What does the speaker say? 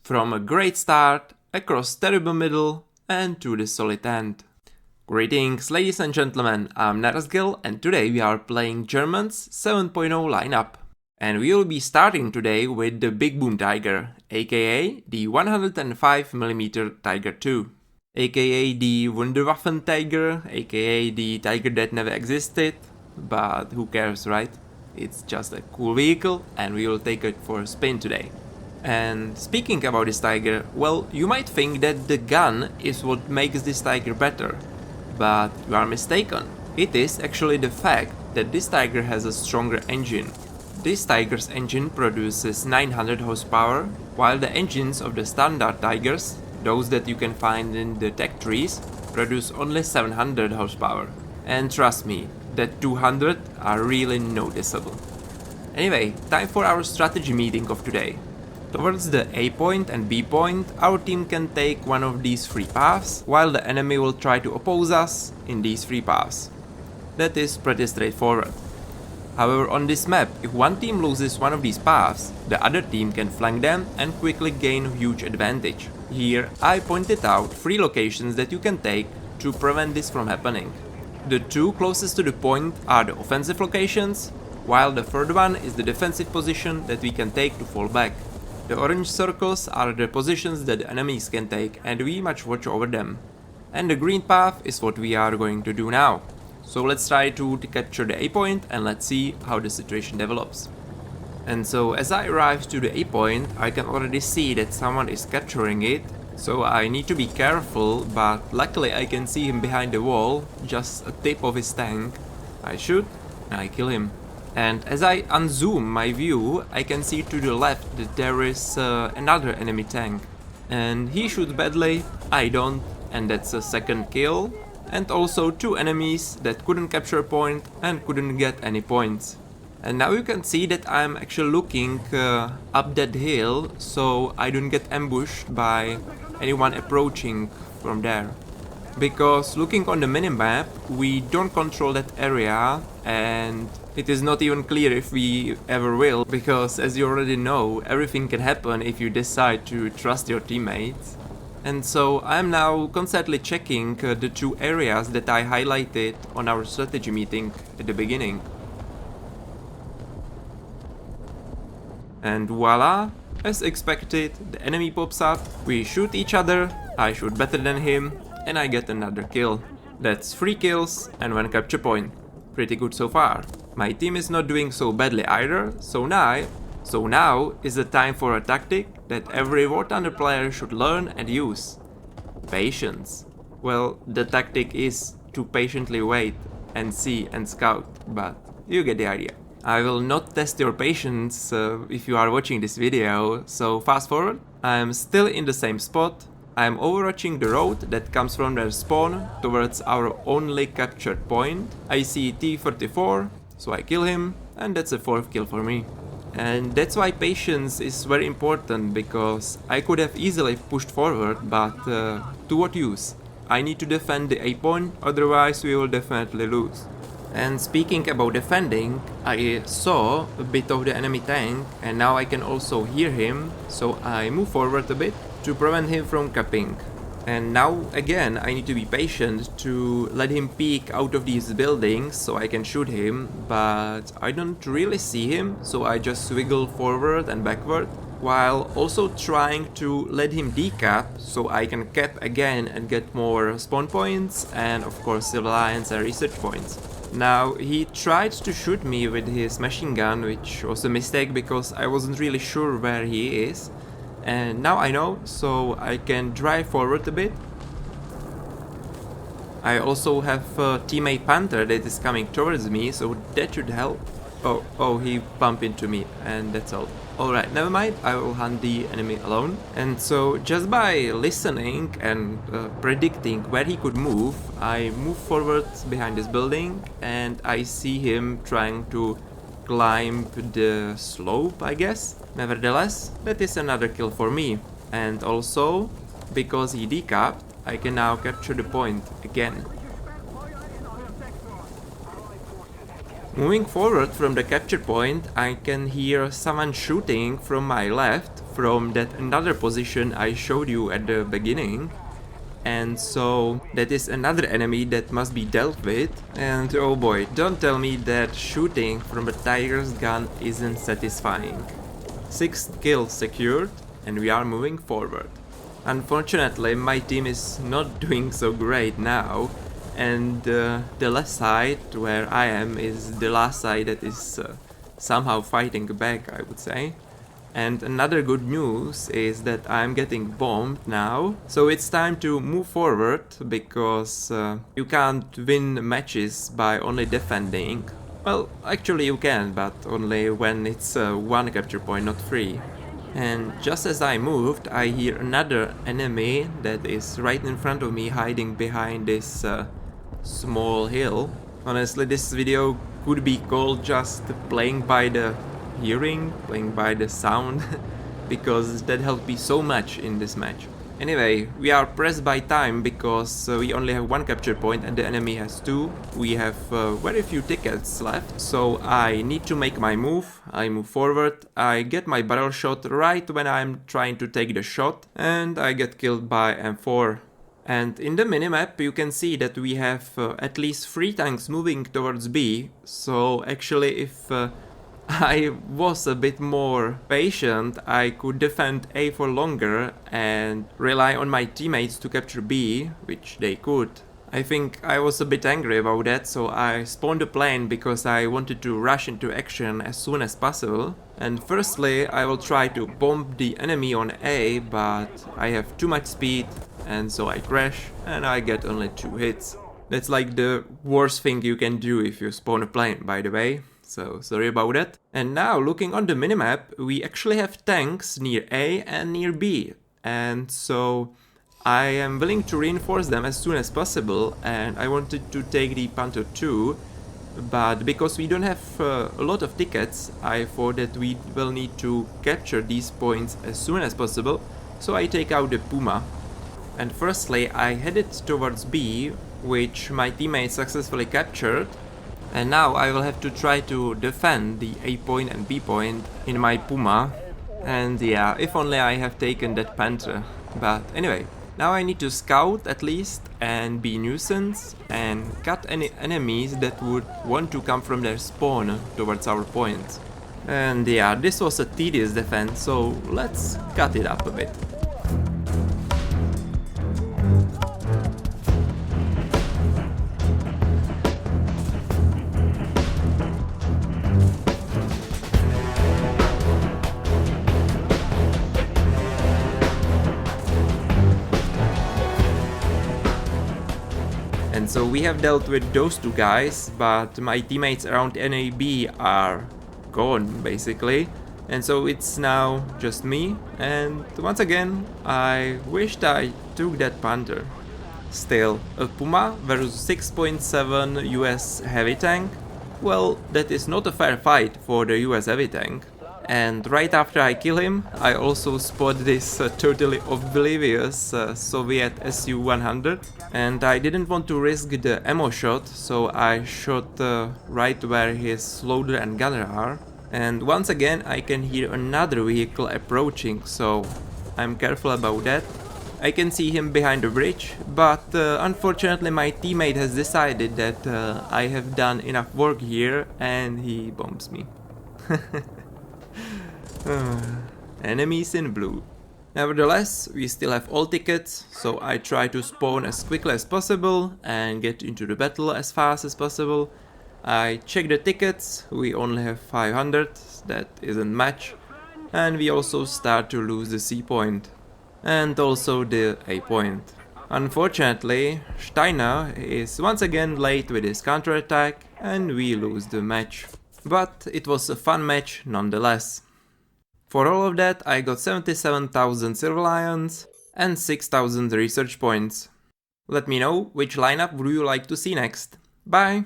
From a great start, across terrible middle, and to the solid end. Greetings ladies and gentlemen, I'm Nerasgil and today we are playing German's 7.0 lineup. And we will be starting today with the Big Boom Tiger, aka the 105mm Tiger 2. Aka the Wunderwaffe Tiger, aka the tiger that never existed, but who cares, right? It's just a cool vehicle and we will take it for a spin today. And speaking about this tiger, well, you might think that the gun is what makes this tiger better, but you are mistaken. It is actually the fact that this tiger has a stronger engine. This tiger's engine produces 900 horsepower, while the engines of the standard tigers, those that you can find in the tech trees, produce only 700 horsepower. And trust me, that 200 are really noticeable. Anyway, time for our strategy meeting of today. Towards the A point and B point, our team can take one of these three paths, while the enemy will try to oppose us in these three paths. That is pretty straightforward. However, on this map, if one team loses one of these paths, the other team can flank them and quickly gain a huge advantage. Here, I pointed out three locations that you can take to prevent this from happening. The two closest to the point are the offensive locations, while the third one is the defensive position that we can take to fall back. The orange circles are the positions that the enemies can take and we must watch over them. And the green path is what we are going to do now. So let's try to capture the A point and let's see how the situation develops. And so as I arrive to the A point, I can already see that someone is capturing it. So I need to be careful, but luckily I can see him behind the wall, just a tip of his tank. I shoot and I kill him. And as I unzoom my view, I can see to the left that there is another enemy tank. And he shoots badly, I don't, and that's a second kill. And also two enemies that couldn't capture a point and couldn't get any points. And now you can see that I'm actually looking up that hill, so I don't get ambushed by anyone approaching from there. Because looking on the minimap, we don't control that area and it is not even clear if we ever will, because as you already know, everything can happen if you decide to trust your teammates. And so I'm now constantly checking the two areas that I highlighted on our strategy meeting at the beginning. And voila, as expected, the enemy pops up, we shoot each other, I shoot better than him, and I get another kill. That's 3 kills and 1 capture point. Pretty good so far. My team is not doing so badly either, so now is the time for a tactic that every War Thunder player should learn and use. Patience. Well, the tactic is to patiently wait and see and scout, but you get the idea. I will not test your patience if you are watching this video, so fast forward. I am still in the same spot. I am overwatching the road that comes from their spawn towards our only captured point. I see T-34, so I kill him, and that's a 4th kill for me. And that's why patience is very important, because I could have easily pushed forward, but to what use? I need to defend the A point, otherwise we will definitely lose. And speaking about defending, I saw a bit of the enemy tank and now I can also hear him, so I move forward a bit to prevent him from capping. And now again I need to be patient to let him peek out of these buildings so I can shoot him, but I don't really see him, so I just wiggle forward and backward, while also trying to let him decap so I can cap again and get more spawn points and of course civilians and research points. Now he tried to shoot me with his machine gun, which was a mistake because I wasn't really sure where he is. And now I know, so I can drive forward a bit. I also have a teammate Panther that is coming towards me, so that should help. Oh, he bumped into me, and that's all. Alright, never mind, I will hunt the enemy alone. And so, just by listening and predicting where he could move, I move forward behind this building, and I see him trying to climb the slope, I guess. Nevertheless, that is another kill for me. And also, because he decapped, I can now capture the point again. Moving forward from the capture point, I can hear someone shooting from my left from that another position I showed you at the beginning. And so that is another enemy that must be dealt with. And oh boy, don't tell me that shooting from a tiger's gun isn't satisfying. 6th kill secured, and we are moving forward. Unfortunately, my team is not doing so great now, and the left side where I am is the last side that is somehow fighting back, I would say. And another good news is that I'm getting bombed now, so it's time to move forward, because you can't win matches by only defending. Well, actually you can, but only when it's 1 capture point, not 3. And just as I moved, I hear another enemy that is right in front of me, hiding behind this small hill. Honestly, this video could be called just playing by the hearing, playing by the sound, because that helped me so much in this match. Anyway, we are pressed by time because we only have 1 capture point and the enemy has 2. We have very few tickets left, so I need to make my move. I move forward, I get my barrel shot right when I'm trying to take the shot, and I get killed by M4. And in the minimap you can see that we have at least 3 tanks moving towards B, so actually if I was a bit more patient, I could defend A for longer and rely on my teammates to capture B, which they could. I think I was a bit angry about that, so I spawned a plane because I wanted to rush into action as soon as possible. And firstly, I will try to bomb the enemy on A, but I have too much speed, and so I crash and I get only 2 hits. That's like the worst thing you can do if you spawn a plane, by the way. So sorry about that. And now, looking on the minimap, we actually have tanks near A and near B. And so I am willing to reinforce them as soon as possible, and I wanted to take the Panther too. But because we don't have a lot of tickets, I thought that we will need to capture these points as soon as possible. So I take out the Puma. And firstly, I headed towards B, which my teammates successfully captured. And now I will have to try to defend the A point and B point in my Puma. And yeah, if only I have taken that Panther. But anyway, now I need to scout at least and be nuisance and cut any enemies that would want to come from their spawn towards our point. And yeah, this was a tedious defense, so let's cut it up a bit. And so we have dealt with those 2 guys, but my teammates around NAB are gone, basically. And so it's now just me, and once again, I wished I took that Panther. Still, a Puma versus 6.7 US heavy tank? Well, that is not a fair fight for the US heavy tank. And right after I kill him, I also spot this totally oblivious Soviet Su-100. And I didn't want to risk the ammo shot, so I shot right where his loader and gunner are. And once again I can hear another vehicle approaching, so I'm careful about that. I can see him behind the bridge, but unfortunately my teammate has decided that I have done enough work here and he bombs me. Enemies in blue. Nevertheless, we still have all tickets, so I try to spawn as quickly as possible and get into the battle as fast as possible. I check the tickets, we only have 500, that isn't much, and we also start to lose the C point, and also the A point. Unfortunately, Steiner is once again late with his counterattack, and we lose the match. But it was a fun match nonetheless. For all of that, I got 77,000 Silver Lions and 6,000 research points. Let me know which lineup would you like to see next. Bye!